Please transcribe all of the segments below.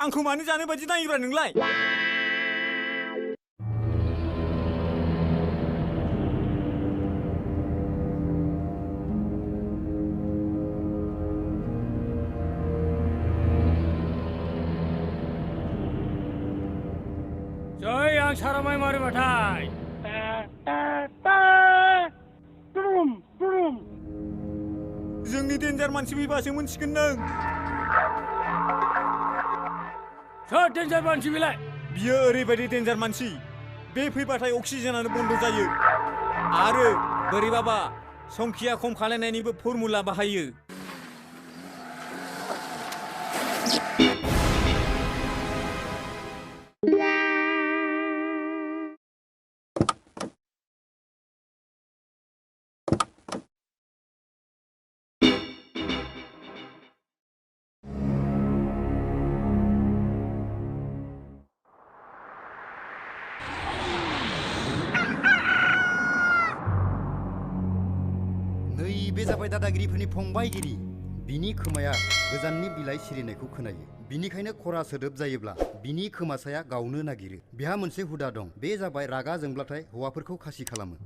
आंखौ मानो जानो बायदि नायोब्रा नोंलाय? जय आं सारामाय मारिबाथाय जोंनि डेन्जार मानसि फैबासो मोनसिगोन नों। सोर डेन्जार मानसि बेलाय? बियो ओरैबायदि डेन्जार मानसि, बे फैबाथाय अक्सिजेनानो बन्द जायो आरो बोरैबाबा संखिया खम खालायनायनिबो फर्मुला बाहायो। बे जाबाय दादागिरिफोरनि फंबायगिरि। बिनि खोमाया गोजाननि बिलाइ सिरिनायखौ खोनायो, बिनिखायनो खरा सोदोब जायोब्ला बिनि खोमासाया गावनो नागिरो। बिहा मोनसे हुदा दं, बे जाबाय रागा जोंब्लाथाय हौवाफोरखौ खासि खालामो।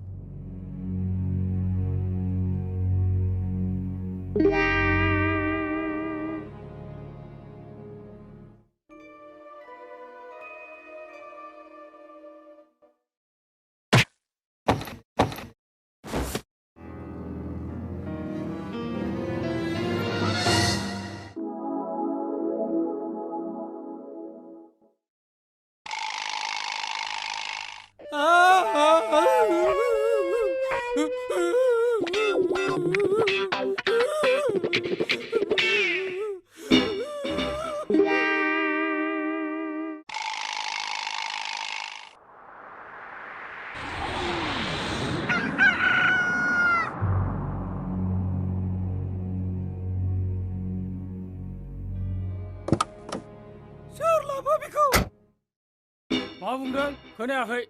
मा बुंदों खोनायाखै?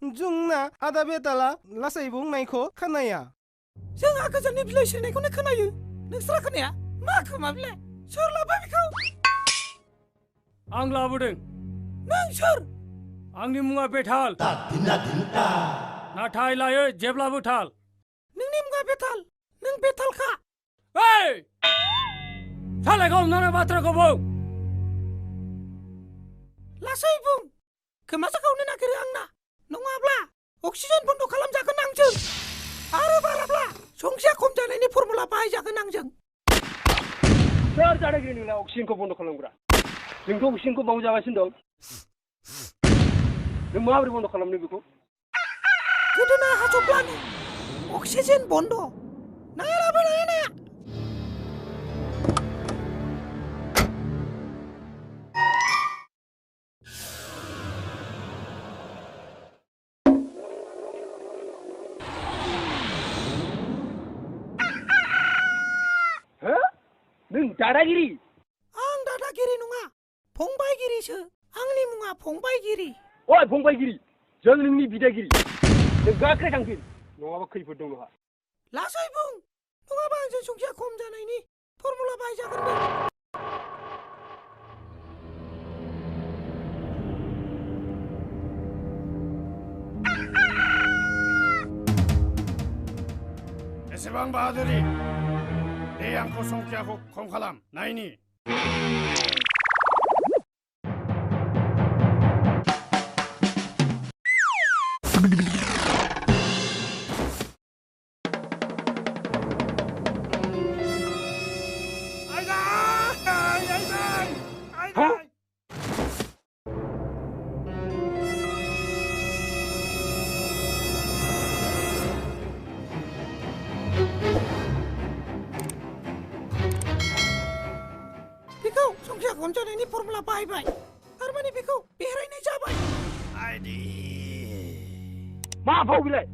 जोंना आदा बेताला लासै बुंनायखौ खोनाया। जोंहा गोजाननि बिलाइ सिरिनायखौनो खोनायो, नोंस्रा खोनाया? मा खोमा बिलाय? सोर लाबोबाय बेखौ? आं लाबोदों। नों सोर? आंनि मुङा बेताल, नाथाय लायो जेब्लाबो ताल। नोंनि मुङा बेताल, नों बेतालखा? ओइ सालायखौ हमनानै बाथ्राखौ बुं। लासै बुं, खोमासो गावनो नागिरो आंना, नङाब्ला अक्सिजेन बन्द खालामजागोन आंजों, आरो बाराब्ला संख्रिया खम जानायनि फर्मुला बाहायजागोन आंजों। सोर दादागिरि नोंलाय अक्सिजेनखौ बन्द खालामग्रा? जोंथ' अक्सिजेनखौ बावजागासिनो दं। नों माबोरै बन्द खालामनो बेखौ? गोदोना हाजब्लानो अक्सिजेन बन्द। नाया लाबो, नाया। नों दादागिरि? आं दादागिरि नङा, फंबायगिरिसो। आंनि मुङा फंबायगिरि। ओइ फंबायगिरि, जों नोंनि बिदागिरि। नों गाख्राय थांफिन, नङाबा खैफोद दं नोंहा। लासै बुं, नङाबा आंजों संख्रिया खम जानायनि फर्मुला बाहायजागोन दे। एसेबां बाहादुरि, दे आंखौ संख्रियाखौ खम खालाम नायनि। बेखौ संख्रिया खम जानायनि फर्मुला बाहायबाय, थारमाने बेखौ बेरायनाय जाबाय। मा फाव बिलाय?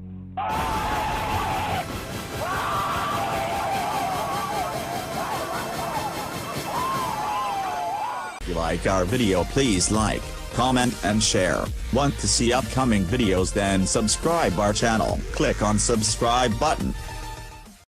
If you like our video, please like, comment and share. Want to see upcoming videos, then subscribe our channel. Click on subscribe button.